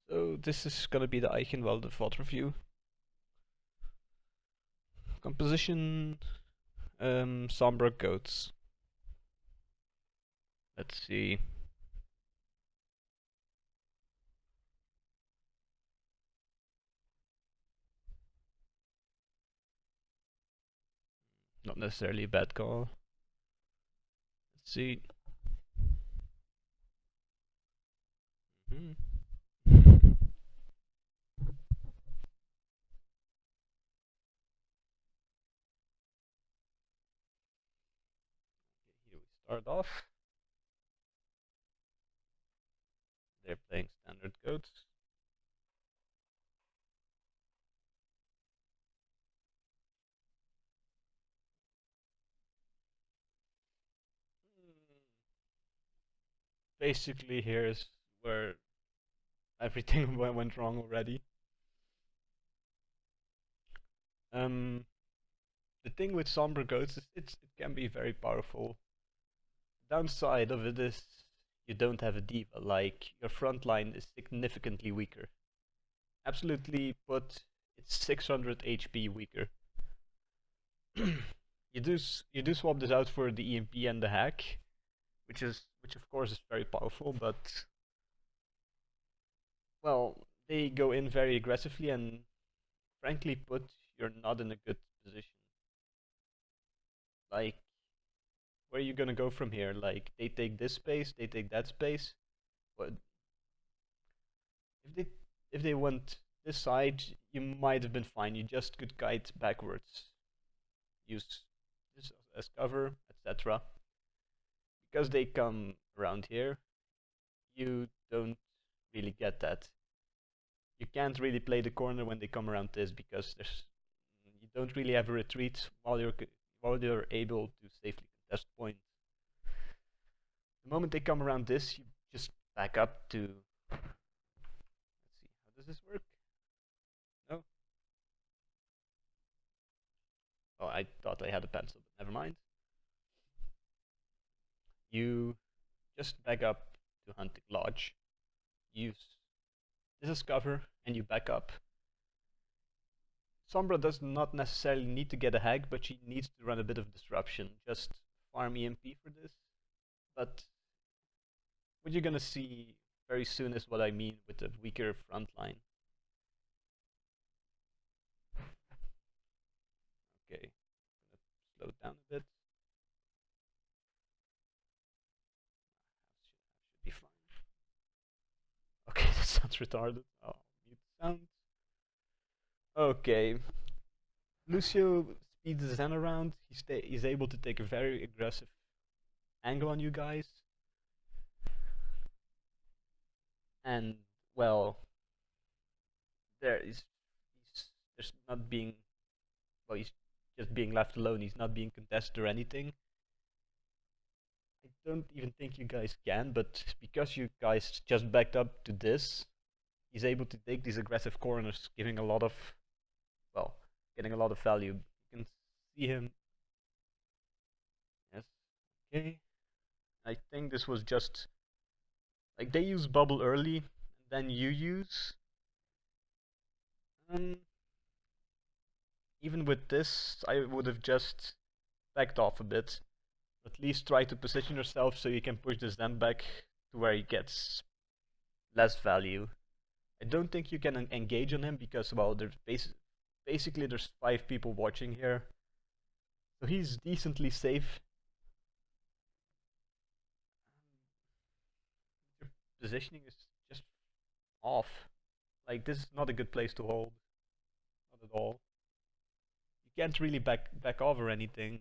So this is gonna be the Eichenwalde VOD review. Composition, Sombra Goats. Let's see. Not necessarily a bad call. Let's see. Here we start off. They're playing standard goats. Basically, here's where everything went wrong already. The thing with Sombra Goats is it can be very powerful. Downside of it is you don't have a diva, like your front line is significantly weaker. Absolutely put, it's 600 HP weaker. you do swap this out for the EMP and the hack, which of course is very powerful, but well, they go in very aggressively and frankly put, you're not in a good position. Like, where are you gonna go from here? Like, they take this space, they take that space. What if they went this side? You might have been fine. You just could kite backwards, use this as cover, etc. Because they come around here, you don't really get that. You can't really play the corner when they come around this because you don't really have a retreat while you're able to safely contest point. The moment they come around this, you just back up to. Let's see, how does this work? No. Oh, I thought I had a pencil, but never mind. You just back up to Hunting Lodge. Use this as cover, and you back up. Sombra does not necessarily need to get a hack, but she needs to run a bit of disruption. Just farm EMP for this. But what you're gonna see very soon is what I mean with the weaker front line. Okay, I'm gonna slow down a bit. Should be fine. Okay, that sounds retarded. I'll mute the sound. Okay, Lucio speeds Zen around. He's able to take a very aggressive angle on you guys. And, well, there's not being, well, he's just being left alone. He's not being contested or anything. I don't even think you guys can, but because you guys just backed up to this, he's able to take these aggressive corners, giving a lot of, well, getting a lot of value. You can see him. Yes. Okay. I think this was just like they use bubble early, and then you use. Even with this, I would have just backed off a bit. At least try to position yourself so you can push this Zen back to where he gets less value. I don't think you can engage on him because, well, basically there's 5 people watching here. So he's decently safe. Your positioning is just off. Like, this is not a good place to hold. Not at all. You can't really back off or anything.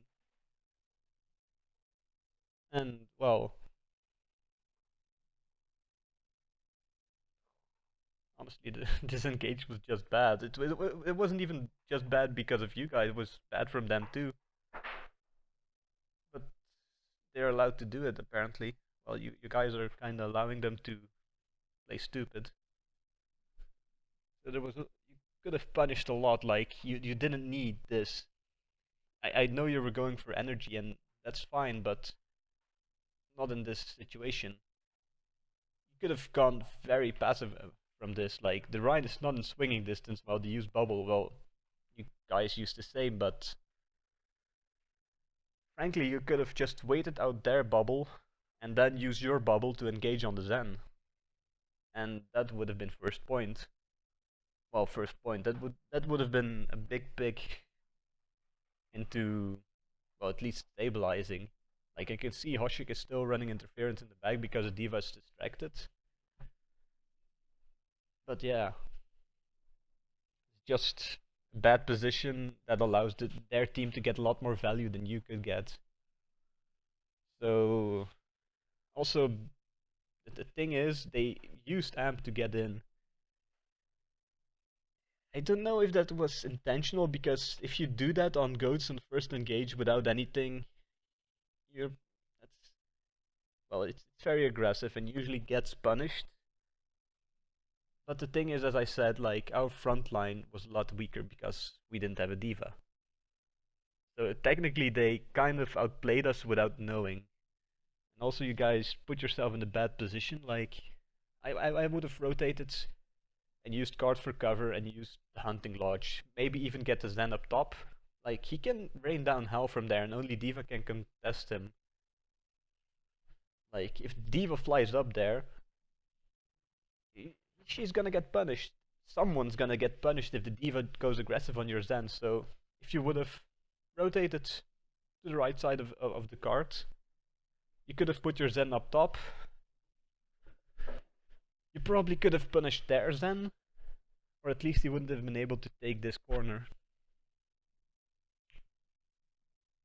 And, well, honestly, the disengage was just bad. It wasn't even just bad because of you guys, it was bad from them too. But they're allowed to do it, apparently. Well, you guys are kind of allowing them to play stupid. So you could have punished a lot, like, you didn't need this. I know you were going for energy, and that's fine, but not in this situation. You could have gone very passive from this. Like, the Rhine is not in swinging distance while they use bubble. Well, you guys use the same, but frankly, you could have just waited out their bubble and then use your bubble to engage on the Zen. And that would have been first point. Well, first point. That would have been a big pick into, well, at least stabilizing. Like, I can see Hoshik is still running interference in the back because the diva is distracted. But yeah, just a bad position that allows their team to get a lot more value than you could get. So, also, the thing is, they used AMP to get in. I don't know if that was intentional, because if you do that on goats on first engage without anything, you're that's well, it's very aggressive and usually gets punished. But the thing is, as I said, like, our front line was a lot weaker because we didn't have a diva. So technically they kind of outplayed us without knowing. And also, you guys put yourself in a bad position. Like, I would have rotated and used card for cover and used the hunting lodge. Maybe even get the Zen up top. Like, he can rain down hell from there and only diva can contest him. Like, if diva flies up there, she's gonna get punished. Someone's gonna get punished if the diva goes aggressive on your Zen. So if you would have rotated to the right side of the card, you could have put your Zen up top. You probably could have punished their Zen, or at least he wouldn't have been able to take this corner.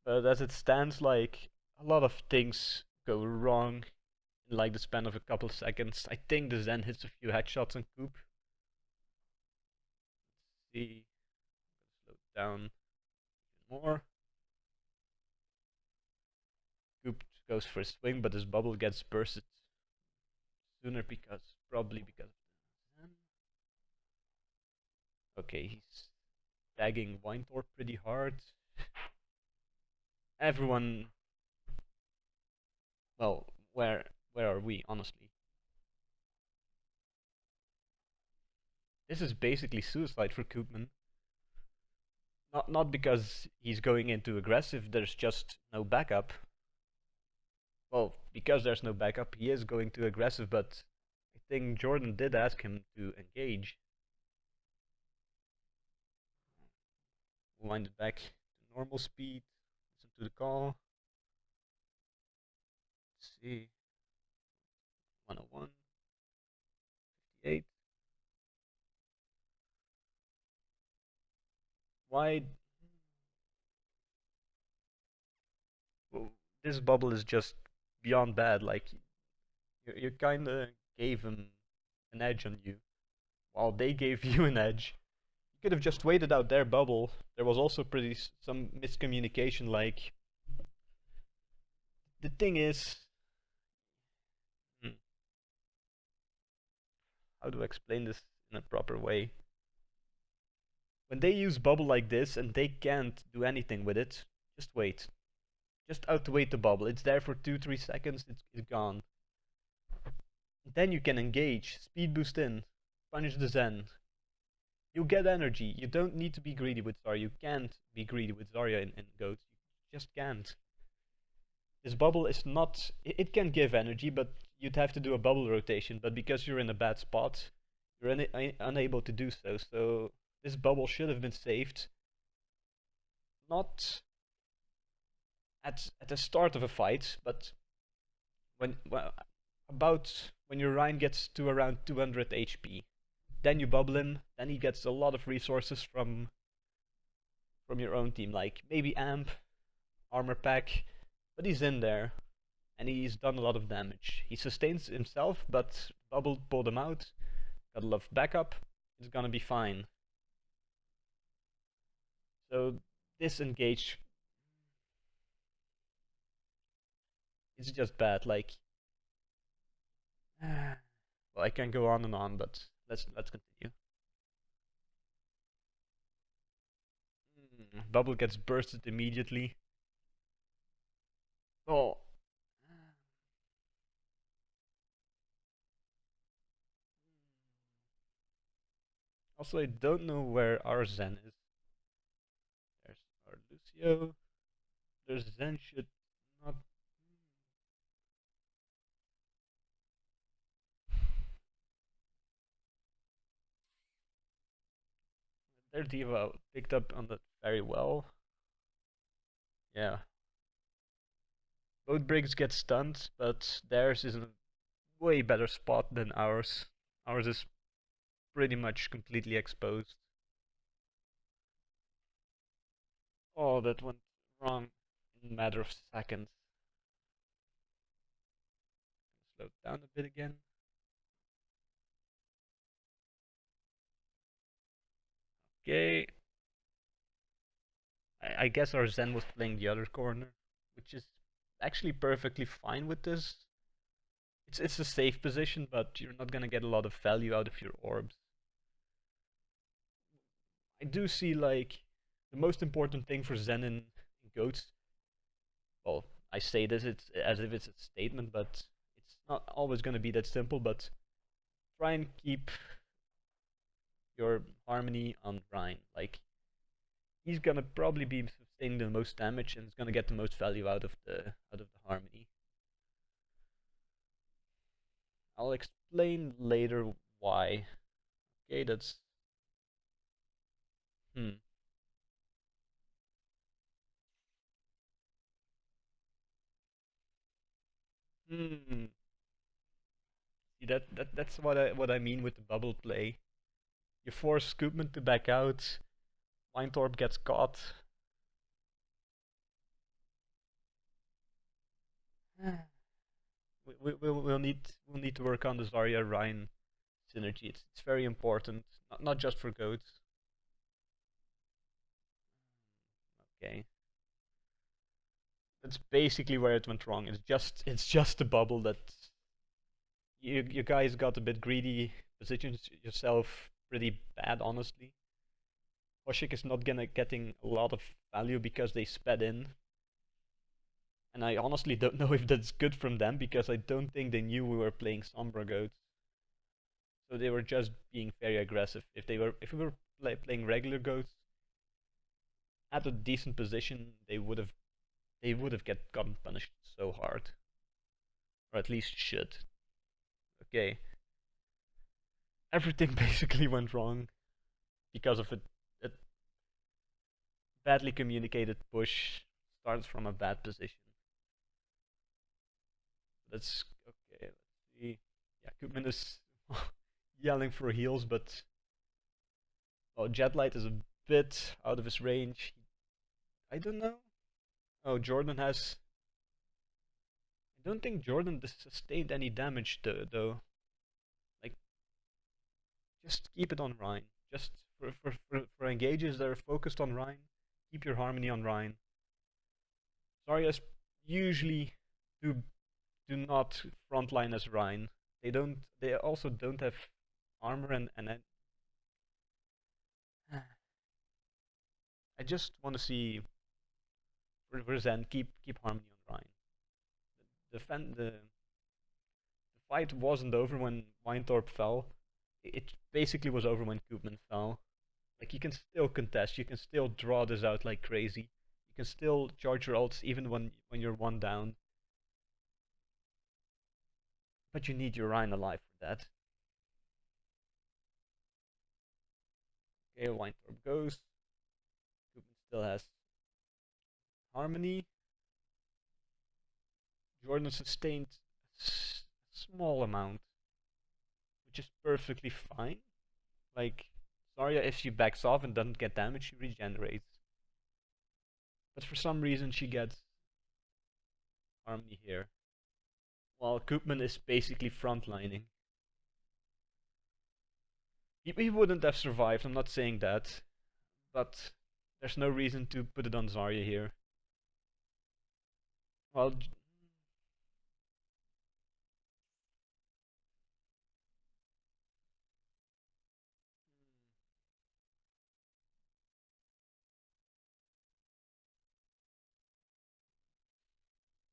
But as it stands, like, a lot of things go wrong in like the span of a couple seconds. I think the Zen hits a few headshots on Coop. Let's see, slow down more. Coop goes for a swing, but his bubble gets bursted sooner probably because of the Zen. Okay, he's tagging Weintorp pretty hard. Everyone, well, where are we, honestly? This is basically suicide for Koopman. Not because he's going into aggressive, there's just no backup. Well, because there's no backup, he is going to aggressive, but I think Jordan did ask him to engage. Wind it back to normal speed, listen to the call. Let's see. 101, 58. Why? Well, this bubble is just beyond bad. Like, you kinda gave him an edge on you, while they gave you an edge. You could have just waited out their bubble. There was also some miscommunication. Like, the thing is, how do I explain this in a proper way? When they use bubble like this and they can't do anything with it, just wait. Just outwait the bubble. It's there for 2-3 seconds, it's gone. Then you can engage, speed boost in, punish the Zen. You get energy. You don't need to be greedy with Zarya. You can't be greedy with Zarya in goats. You just can't. This bubble is not... It can give energy, but you'd have to do a bubble rotation. But because you're in a bad spot, you're unable to do so. So this bubble should have been saved. Not at the start of a fight, but when your Rhine gets to around 200 HP. Then you bubble him, then he gets a lot of resources from your own team, like maybe Amp, Armor Pack, but he's in there, and he's done a lot of damage. He sustains himself, but bubble pulled him out, got a lot of backup, it's gonna be fine. So this engage, it's just bad, like... well, I can go on and on, but let's continue. Bubble gets bursted immediately. Oh. Also, I don't know where our Zen is. There's our Lucio. Their Zen should not. Their Diva picked up on that very well. Yeah. Both Briggs get stunned, but theirs is in a way better spot than ours. Ours is pretty much completely exposed. Oh, that went wrong in a matter of seconds. Slow down a bit again. Okay. I guess our Zen was playing the other corner, which is actually perfectly fine with this. It's a safe position, but you're not gonna get a lot of value out of your orbs. I do see like the most important thing for Zen in goats. Well, I say this it's as if it's a statement, but it's not always gonna be that simple. But try and keep your harmony on Rhine. Like he's gonna probably be sustaining the most damage and is gonna get the most value out of the harmony. I'll explain later why. Okay, that's hmm. Hmm. See that's what I mean with the bubble play. You force Scoopman to back out. Weintorp gets caught. We'll need to work on the Zarya Rhine synergy. It's very important, not just for goats. Okay, that's basically where it went wrong. It's just a bubble that you guys got a bit greedy, positioned yourself pretty bad, honestly. Hoshik is not gonna getting a lot of value because they sped in. And I honestly don't know if that's good from them because I don't think they knew we were playing Sombra goats. So they were just being very aggressive. If we were playing regular goats at a decent position, they would have gotten punished so hard, or at least should. Okay, everything basically went wrong because of a badly communicated push. Starts from a bad position. That's okay. Let's see. Yeah, Koopman is yelling for heals, but oh, Jetlight is a bit out of his range. I don't know. Oh, Jordan has. I don't think Jordan sustained any damage though. Like, just keep it on Rhine. Just for engages that are focused on Rhine, keep your harmony on Rhine. Zarya's usually do do not frontline as Rhine. They don't. They also don't have armor and I just want to see Zen keep harmony on Rhine. The fight wasn't over when Weintorp fell. It basically was over when Koopman fell. Like, you can still contest, you can still draw this out like crazy. You can still charge your ults even when you're one down. But you need your Rhine alive for that. Okay, Weintorp goes. Koopman still has harmony. Jordan sustained a small amount, which is perfectly fine. Like, Zarya, if she backs off and doesn't get damage, she regenerates. But for some reason, she gets harmony here. While Koopman is basically frontlining. He wouldn't have survived, I'm not saying that. But there's no reason to put it on Zarya here. Well,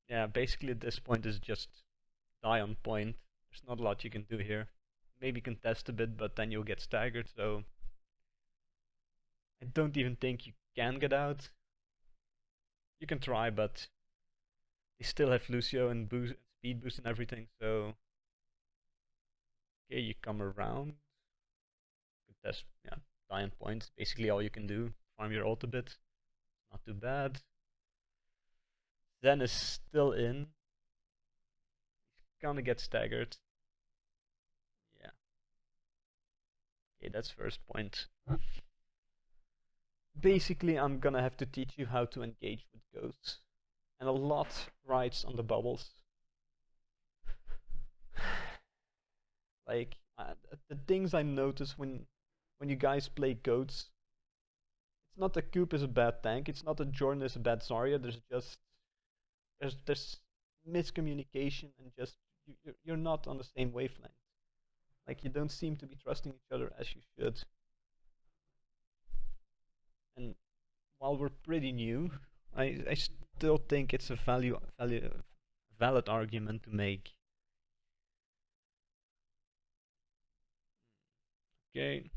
yeah, basically at this point is just die on point. There's not a lot you can do here. Maybe contest a bit, but then you'll get staggered, so I don't even think you can get out. You can try, but they still have Lucio and boost, speed boost and everything, so okay, you come around. That's yeah, die on points. Basically all you can do. Farm your ult a bit. Not too bad. Zen is still in. Gonna get staggered. Yeah. Okay, that's first point. Basically, I'm gonna have to teach you how to engage with ghosts. And a lot rides on the bubbles. Like, the things I notice when you guys play goats, it's not that Coop is a bad tank, it's not that Jordan is a bad Zarya, there's just, there's miscommunication and just, you're not on the same wavelength. Like, you don't seem to be trusting each other as you should. And while we're pretty new, I still think it's a valid argument to make. Okay.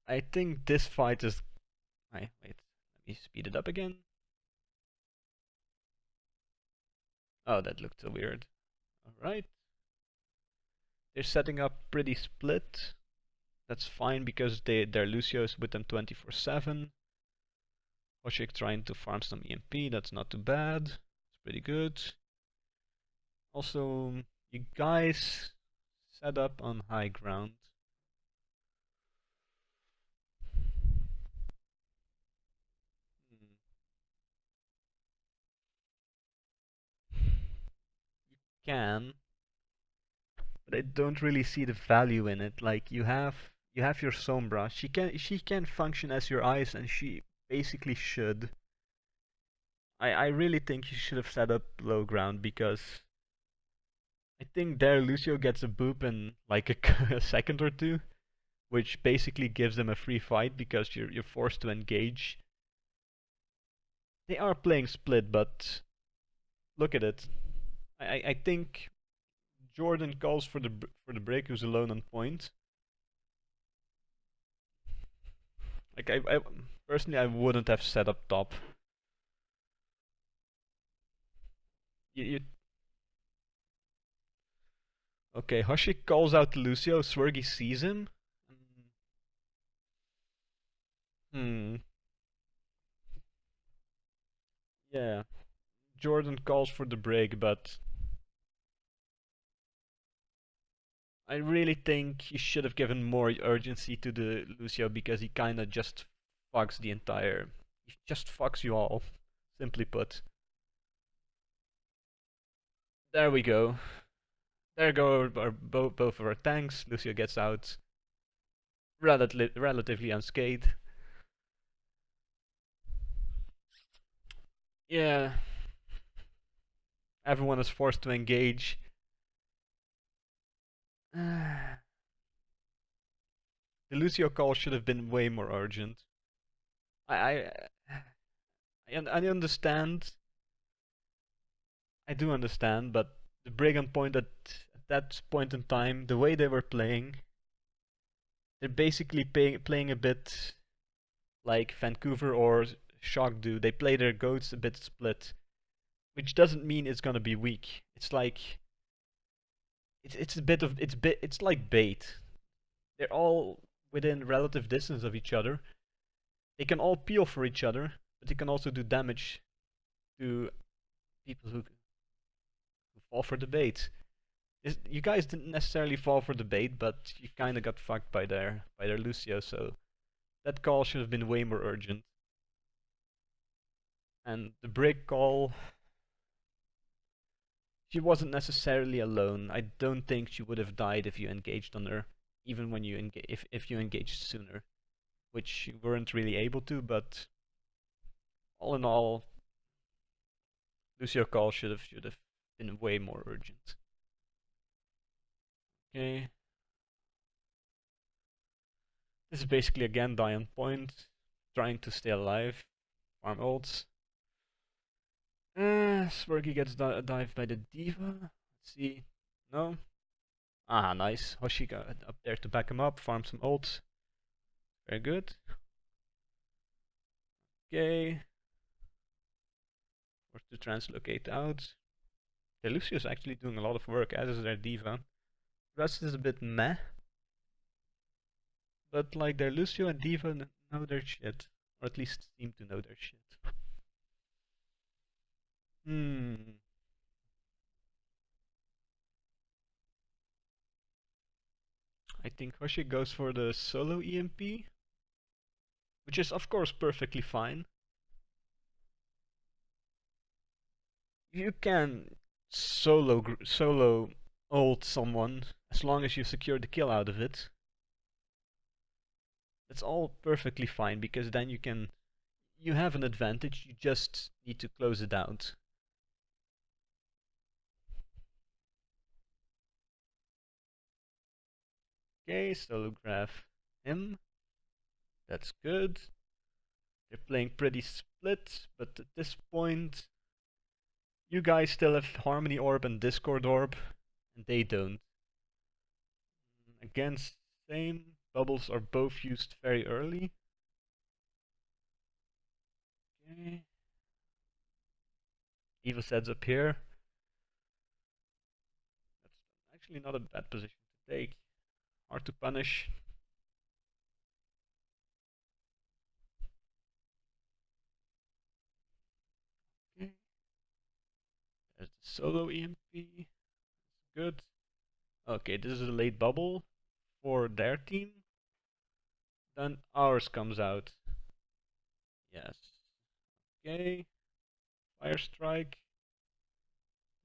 I think this fight is. Wait, let me speed it up again. Oh, that looked so weird. Alright. They're setting up pretty split. That's fine because their Lucio's with them 24/7. Hoshik trying to farm some EMP, that's not too bad. It's pretty good. Also, you guys set up on high ground. You can, but I don't really see the value in it. Like you have your Sombra. She can function as your eyes, and she basically should. I really think you should have set up low ground because I think there Lucio gets a boop in like a second or two, which basically gives them a free fight because you're forced to engage. They are playing split, but look at it. I think Jordan calls for the break who's alone on point. Like I personally I wouldn't have set up top. You okay? Hoshik calls out to Lucio. Swergy sees him. Hmm. Yeah. Jordan calls for the break, but I really think he should have given more urgency to the Lucio because he kind of just fucks the entire. He just fucks you all. Simply put. There we go. There go our both of our tanks. Lucio gets out relatively unscathed. Yeah, everyone is forced to engage. The Lucio call should have been way more urgent. I I understand. I do understand, but the Brigand point at that point in time, the way they were playing, they're basically playing a bit like Vancouver or Shock do. They play their goats a bit split, which doesn't mean it's gonna be weak. It's like it's a bit of it's like bait. They're all within relative distance of each other. They can all peel for each other, but they can also do damage to people who fall for the bait. You guys didn't necessarily fall for the bait, but you kind of got fucked by their Lucio. So that call should have been way more urgent. And the break call, she wasn't necessarily alone. I don't think she would have died if you engaged on her, even when you if you engaged sooner, which you weren't really able to. But all in all, Lucio call should have been way more urgent. Okay. This is basically again die on point, trying to stay alive, farm ults. Swergy gets dived by the Diva. Let's see. No? Ah, nice. Hoshi got up there to back him up, farm some ults. Very good. Okay. Forced to translocate out. The Lucio's actually doing a lot of work, as is their Diva. Rest is a bit meh. But like their Lucio and Diva know their shit. Or at least seem to know their shit. Hmm. I think Hoshi goes for the solo EMP. Which is of course perfectly fine. You can solo ult someone as long as you secure the kill out of it. That's all perfectly fine because then you have an advantage, you just need to close it out. Okay, solo graph him. That's good. They're playing pretty split, but at this point you guys still have Harmony Orb and Discord Orb, and they don't. Again, same. Bubbles are both used very early. Okay. Eva sets up here. That's actually not a bad position to take. Hard to punish. Okay. There's the solo EMP. Good. Okay, this is a late bubble for their team. Then ours comes out. Yes. Okay. Fire strike.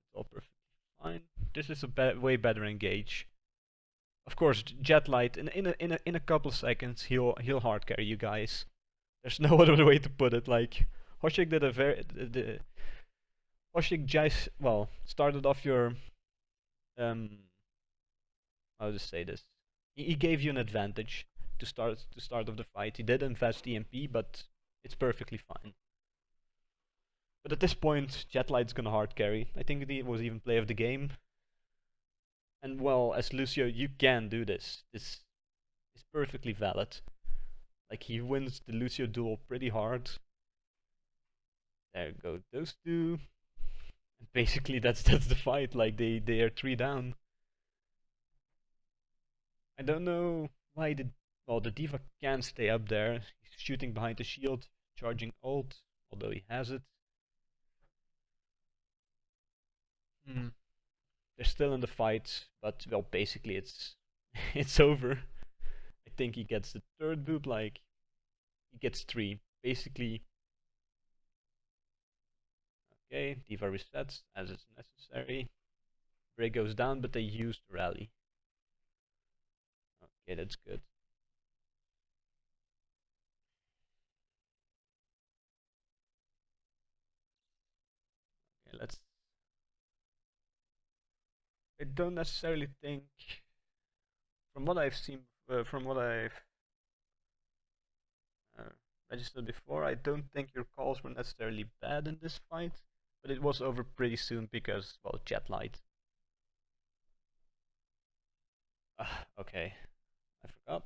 It's all perfectly fine. This is a way better engage. Of course, Jetlight in a couple seconds he'll hard carry you guys. There's no other way to put it. Like Hoshik did a very Hoshik Jais started off your how to say this. He gave you an advantage to start of the fight. He did invest EMP, but it's perfectly fine. But at this point, Jetlight's gonna hard carry. I think it was even play of the game. And well, as Lucio, you can do this. This is perfectly valid. Like he wins the Lucio duel pretty hard. There go those two. And basically that's the fight. Like they are 3 down. I don't know why the Diva can stay up there. He's shooting behind the shield, charging ult, although he has it. Hmm. They're still in the fight, but well, basically it's it's over. I think he gets the third boob, like he gets 3. Basically, okay, Diva resets as is necessary. Break goes down, but they used rally. Okay, that's good. Okay, let's. I don't necessarily think, from what I've seen, from what I've uh, registered before, I don't think your calls were necessarily bad in this fight, but it was over pretty soon because, well, jet light. Okay, I forgot.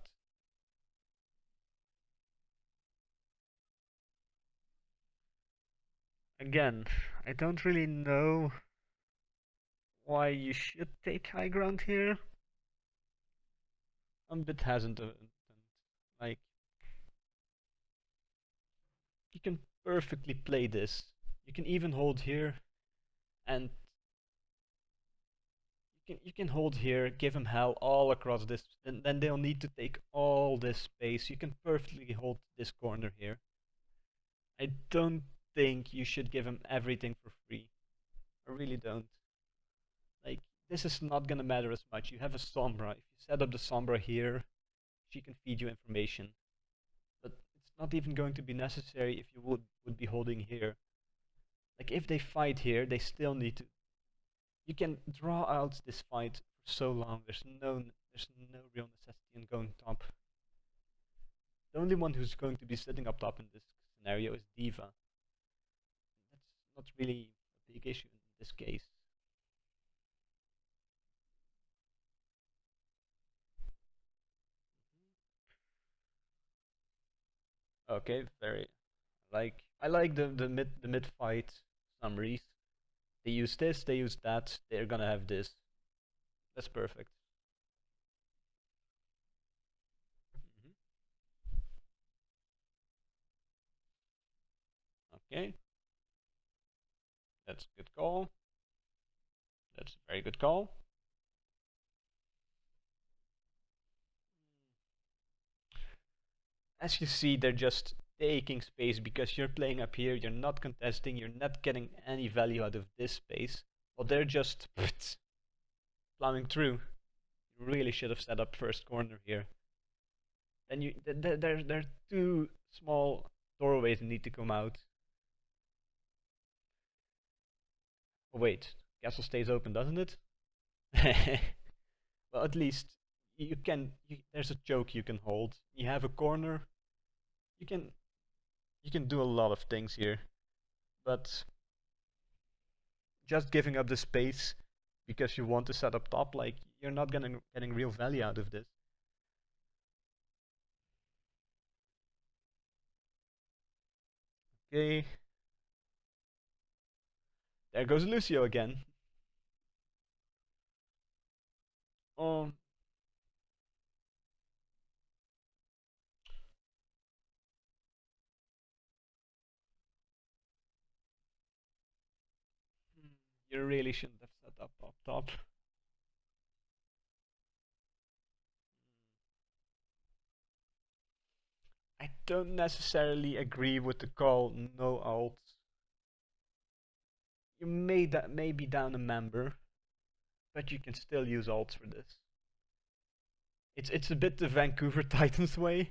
Again, I don't really know why you should take high ground here. I'm a bit hesitant. Like, you can perfectly play this. You can even hold here, and you can hold here, give him hell all across this, and then they'll need to take all this space. You can perfectly hold this corner here. I don't think you should give him everything for free. I really don't. Like, this is not gonna matter as much. You have a Sombra. If you set up the Sombra here, she can feed you information. But it's not even going to be necessary if you would be holding here. Like, if they fight here, they still need to. You can draw out this fight for so long. There's no real necessity in going top. The only one who's going to be sitting up top in this scenario is Diva. That's not really a big issue in this case. Okay, very I like the mid fight summaries. They use this, they use that, they're gonna have this. That's perfect. Hmm. Okay, that's a good call. That's a very good call. As you see, they're just taking space because you're playing up here, you're not contesting, you're not getting any value out of this space. Well, they're just plowing through. You really should have set up first corner here. Then there are two small doorways that need to come out. Oh wait, castle stays open, doesn't it? Well, at least you can. There's a choke you can hold. You have a corner. You can you can do a lot of things here, but just giving up the space because you want to set up top, like you're not gonna getting real value out of this. Okay, there goes Lucio again. Um, you really shouldn't have set up top. I don't necessarily agree with the call no alt. You may be down a member, but you can still use alts for this. It's a bit the Vancouver Titans way,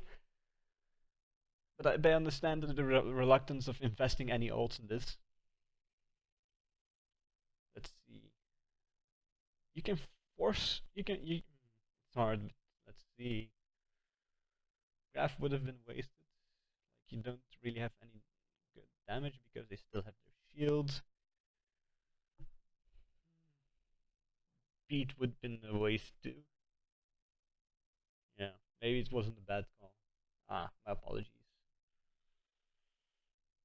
but I understand the reluctance of investing any alts in this. Let's see. You can force. It's hard. Let's see. Graph would have been wasted. Like you don't really have any good damage because they still have their shields. Beat would have been a waste too. Yeah, maybe it wasn't a bad call. Ah, my apologies.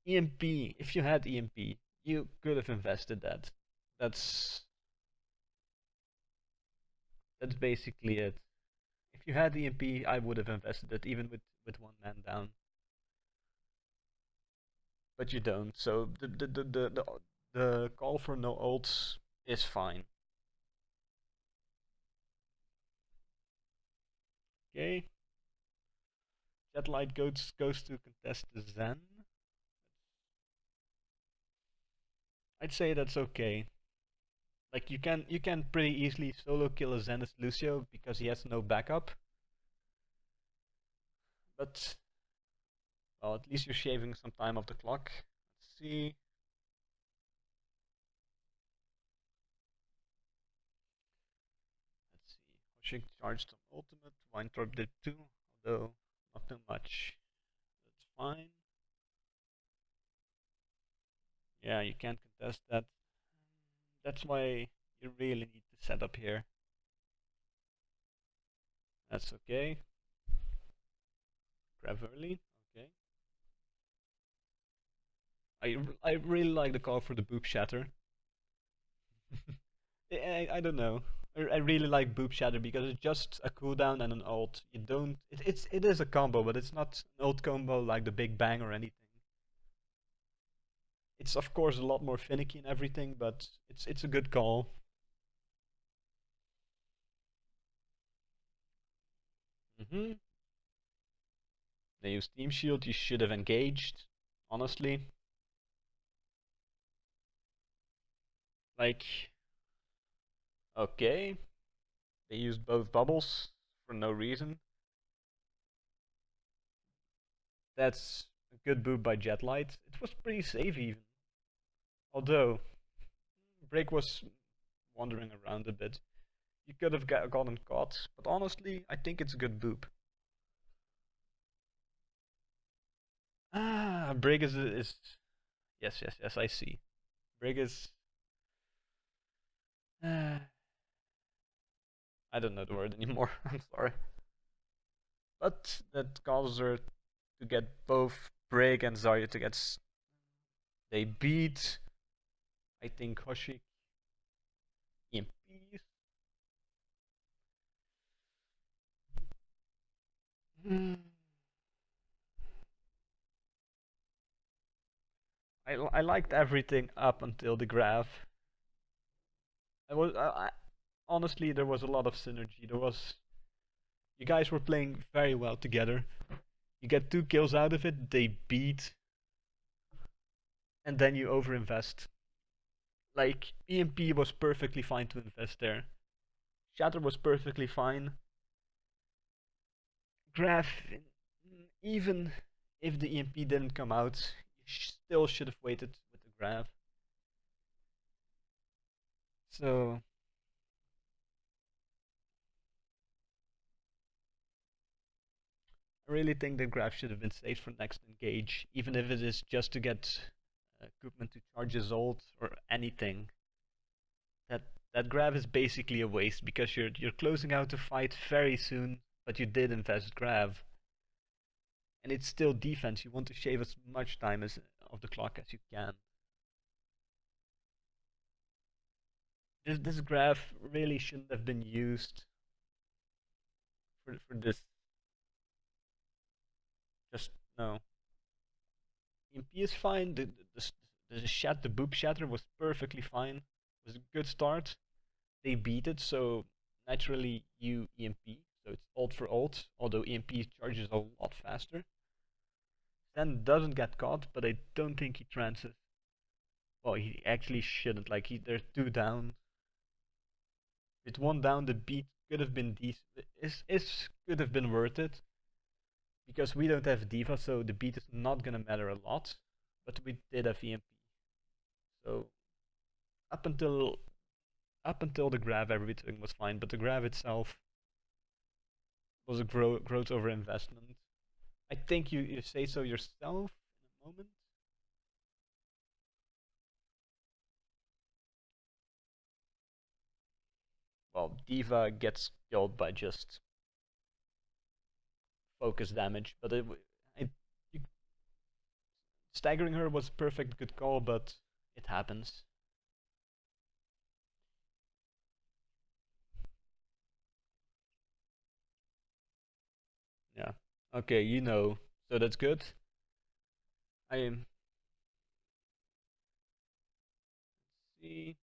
EMP. If you had EMP, you could have invested that. That's that's basically it. If you had EMP, I would have invested it even with one man down. But you don't. So the call for no ults is fine. Okay. Jetlight goes to contest the Zen. I'd say that's okay. Like you can pretty easily solo kill a Zenith Lucio because he has no backup. But well, at least you're shaving some time off the clock. Let's see. Let's see. Hoshik charged some ultimate. Weintorp did too, although not too much. That's fine. Yeah, you can't contest that. That's why you really need to set up here. That's okay. Grab early. Okay. I really like the call for the boob shatter. I don't know. I really like boob shatter because it's just a cooldown and an ult. You don't. It is a combo, but it's not an ult combo like the Big Bang or anything. It's of course a lot more finicky and everything, but it's a good call. Mhm. They use Team Shield. You should have engaged. Honestly, like okay, they used both bubbles for no reason. That's a good boob by Jetlight. It was pretty safe even. Although Break was wandering around a bit. You could have gotten caught, but honestly, I think it's a good boop. Ah, Brig is yes, I see. Brig is uh, I don't know the word anymore. I'm sorry, but that causes her to get both Brig and Zarya to get. They beat, I think, Hoshik EMPs. Hmm. I liked everything up until the graph. Honestly, there was a lot of synergy. You guys were playing very well together. You get 2 kills out of it, they beat, and then you overinvest. Like, EMP was perfectly fine to invest there. Shatter was perfectly fine. Graph, even if the EMP didn't come out, you still should have waited with the graph. So, I really think the graph should have been saved for next engage, even if it is just to get Koopman to charge his ult or anything. That that grab is basically a waste because you're closing out the fight very soon, but you did invest grab, and it's still defense. You want to shave as much time as of the clock as you can. This grab really shouldn't have been used for this. Just no. EMP is fine. The boop shatter was perfectly fine. It was a good start. They beat it, so naturally you EMP. So it's ult for ult, although EMP charges a lot faster. Then doesn't get caught, but I don't think he trances. Well, he actually shouldn't. Like, they're 2 down. With 1 down, the beat could have been decent. Could have been worth it. Because we don't have D.Va, so the beat is not gonna matter a lot. But we did have EMP. So up until up until the grab, everything was fine. But the grab itself was a growth over investment. I think you say so yourself in a moment. Well, D.Va gets killed by just focus damage, but you, staggering her was a perfect good call, but it happens. Yeah. Okay, you know, so that's good. I am. See.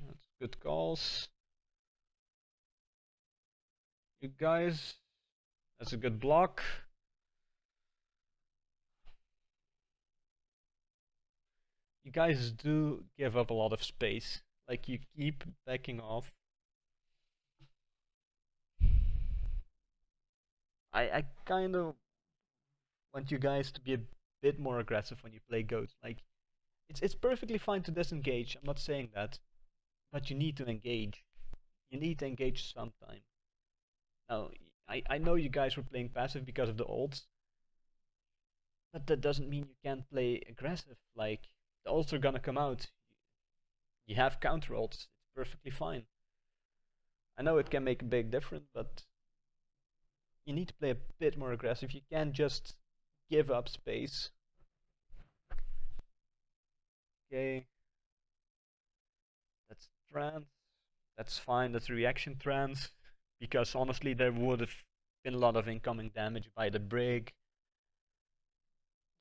That's good calls. You guys, that's a good block. You guys do give up a lot of space. Like, you keep backing off. I kind of want you guys to be a bit more aggressive when you play goats. Like, it's perfectly fine to disengage. I'm not saying that, but you need to engage. You need to engage sometime. Now, I know you guys were playing passive because of the ults, but that doesn't mean you can't play aggressive. Like, the ults are gonna come out. You have counter ults. It's perfectly fine. I know it can make a big difference, but you need to play a bit more aggressive. You can't just give up space. Okay, that's trans. That's fine. That's reaction trans. Because honestly, there would have been a lot of incoming damage by the Brig,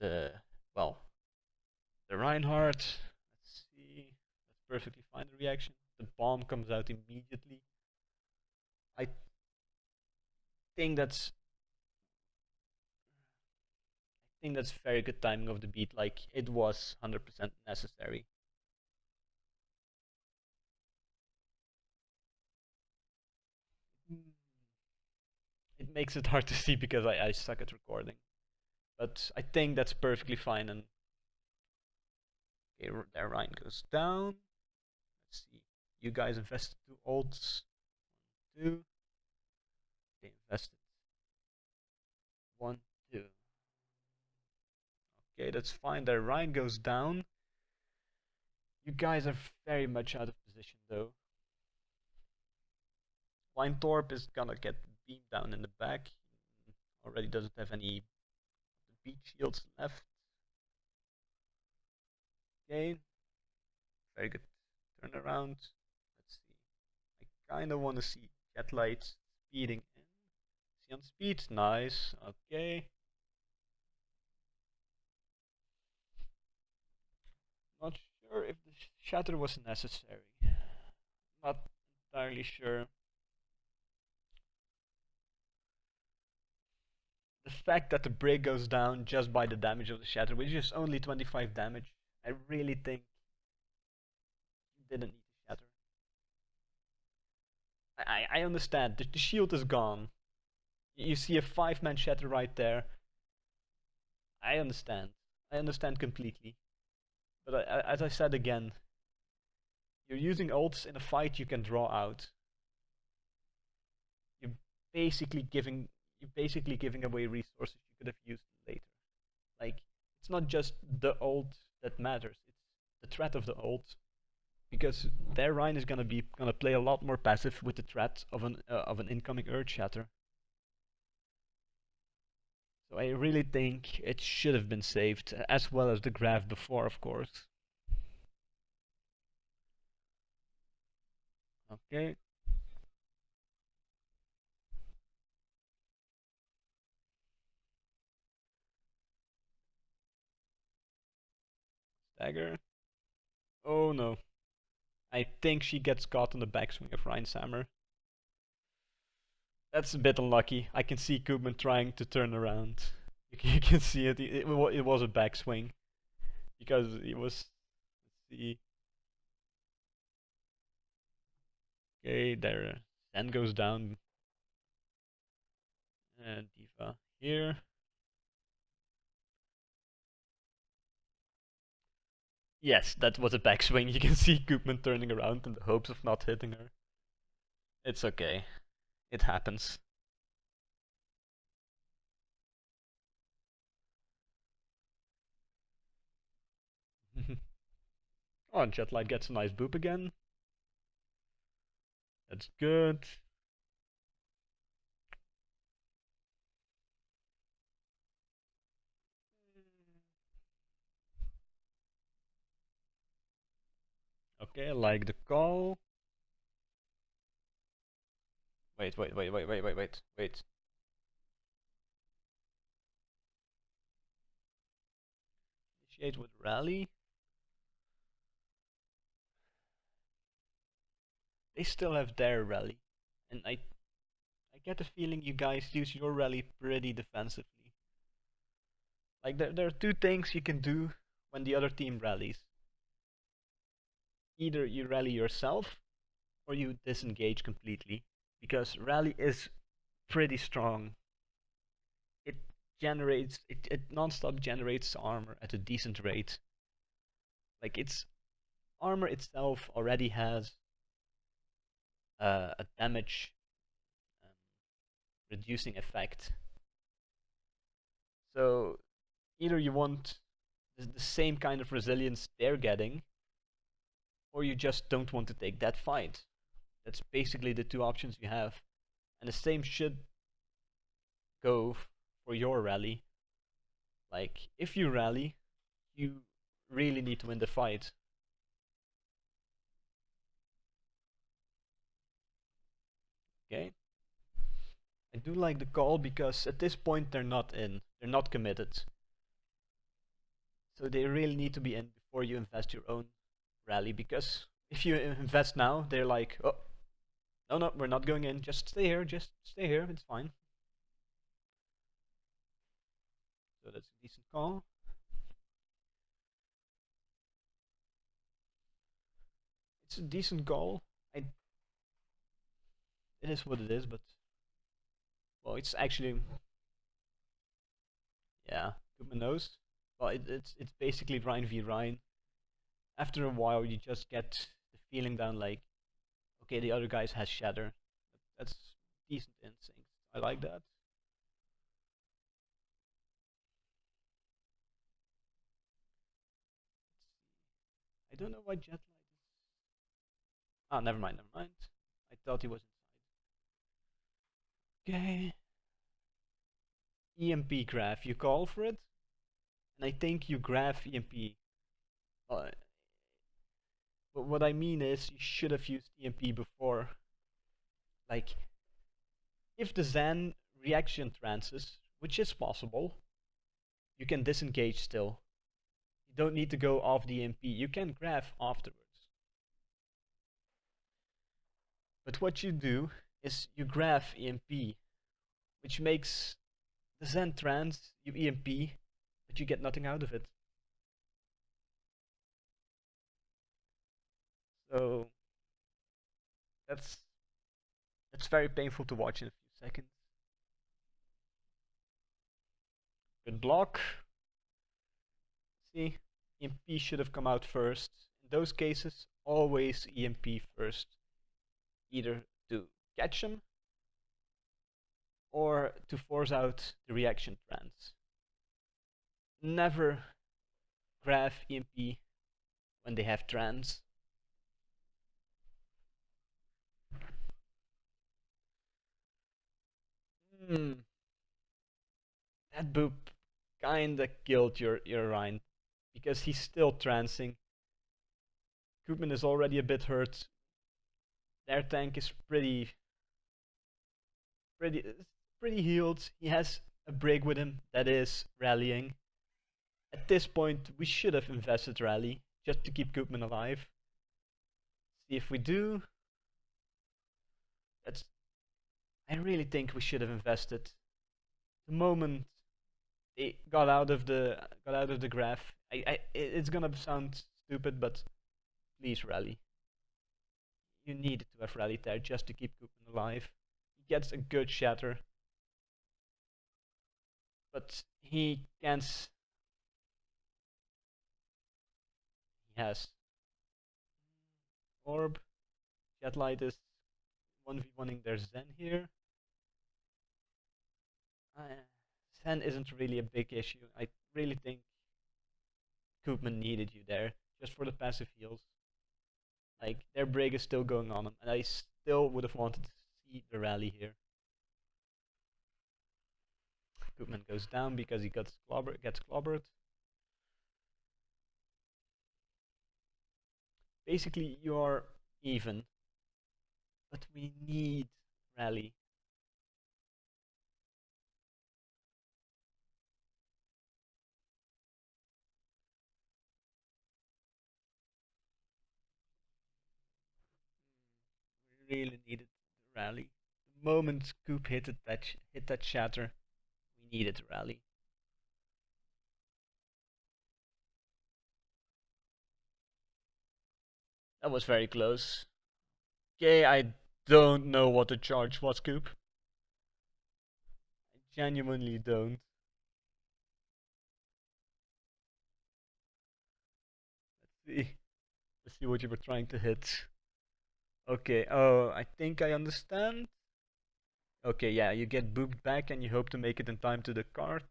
the well, the Reinhardt. Let's see. That's perfectly fine. The reaction. The bomb comes out immediately. I think that's very good timing of the beat. Like, it was 100% necessary. It makes it hard to see because I suck at recording. But I think that's perfectly fine. And okay, their Ryan goes down. Let's see. You guys invested 2 ults. 2. They invested 1, 2. Okay, that's fine. Their Ryan goes down. You guys are very much out of position though. Weintorp is gonna get beamed down in the back. He already doesn't have any beat shields left. Okay. Very good turnaround. Let's see. I kinda wanna see jet lights speeding in. See on speed, nice. Okay. Not sure if the shatter was necessary. Not entirely sure. The fact that the brick goes down just by the damage of the shatter, which is only 25 damage, I really think you didn't need the shatter. I understand. The shield is gone. You see a 5-man shatter right there. I understand. I understand completely. But as I said again, you're using ults in a fight you can draw out. You're basically giving away resources you could have used later. Like, it's not just the ult that matters, it's the threat of the ult. Because their Rhine is gonna play a lot more passive with the threat of an incoming Earth Shatter. So I really think it should have been saved, as well as the graph before, of course. Okay. Stagger. Oh no. I think she gets caught on the backswing of Rhine's hammer. That's a bit unlucky. I can see Koopman trying to turn around. You can see it. It was a backswing. Because it was... Let's see. Okay, there. Zen goes down. And Diva here. Yes, that was a backswing. You can see Koopman turning around in the hopes of not hitting her. It's okay. It happens. Oh, and Jetlight gets a nice boop again. That's good. Okay, I like the call. Wait. Initiate with rally. They still have their rally. And I get the feeling you guys use your rally pretty defensively. Like, there are two things you can do when the other team rallies. Either you rally yourself, or you disengage completely. Because rally is pretty strong. It it non-stop generates armor at a decent rate. Like, its armor itself already has a damage um, reducing effect. So either you want the same kind of resilience they're getting, or you just don't want to take that fight. That's basically the two options you have. And the same should go for your rally. Like, if you rally, you really need to win the fight. Okay? I do like the call because at this point they're not in. They're not committed. So they really need to be in before you invest your own rally, because if you invest now, they're like, oh, no, we're not going in. Just stay here. It's fine. So that's a decent call. It's a decent goal. It is what it is, but well, it's actually, yeah, Koopman knows. Well, it's basically Rhine v Rhine. After a while, you just get the feeling down like, okay, the other guys has shatter. That's decent instinct. I like that. I I don't know why Jetlight is... Ah, never mind, never mind. I thought he was inside. Okay. EMP graph, you call for it? And I think you graph EMP. Uh, but what I mean is, you should have used EMP before. Like, if the Zen reaction trances, which is possible, you can disengage still. You don't need to go off the EMP, you can graph afterwards. But what you do is you graph EMP, which makes the Zen trance, you EMP, but you get nothing out of it. So that's very painful to watch in a few seconds. Good block. See, EMP should have come out first. In those cases, always EMP first. Either to catch him or to force out the reaction trance. Never graph EMP when they have trance. That boop kinda killed your Rhine because he's still trancing. Koopman is already a bit hurt. Their tank is pretty healed. He has a break with him that is rallying. At this point, we should have invested rally just to keep Koopman alive. See if we do. I really think we should have invested. The moment they got out of the graph, it's gonna sound stupid, but please rally. You needed to have rallied there just to keep Koopman alive. He gets a good shatter, but he can't. He has orb. Jetlight is 1v1ing their Zen here. Zen isn't really a big issue. I really think Koopman needed you there just for the passive heals. Like, their break is still going on, and I still would have wanted to see the rally here. Koopman goes down because he gets clobbered. Basically, you're even, but we need rally. We really needed the rally. The moment Coop hit that shatter, we needed the rally. That was very close. Okay, I don't know what the charge was, Coop. I genuinely don't. Let's see what you were trying to hit. Okay, oh, I think I understand. Okay, yeah, you get booped back and you hope to make it in time to the cart.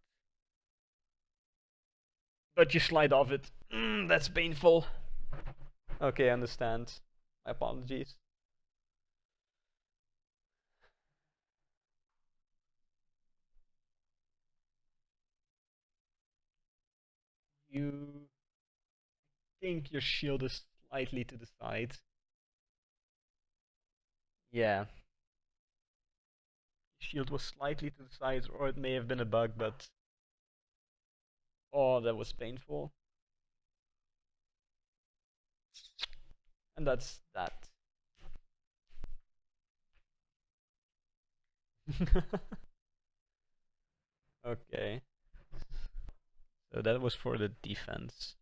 But you slide off it. That's painful. Okay, I understand. My apologies. You think your shield is slightly to the side. Yeah. Shield was slightly to the side, or it may have been a bug, but... Oh, that was painful. And that's that. Okay. So that was for the defense.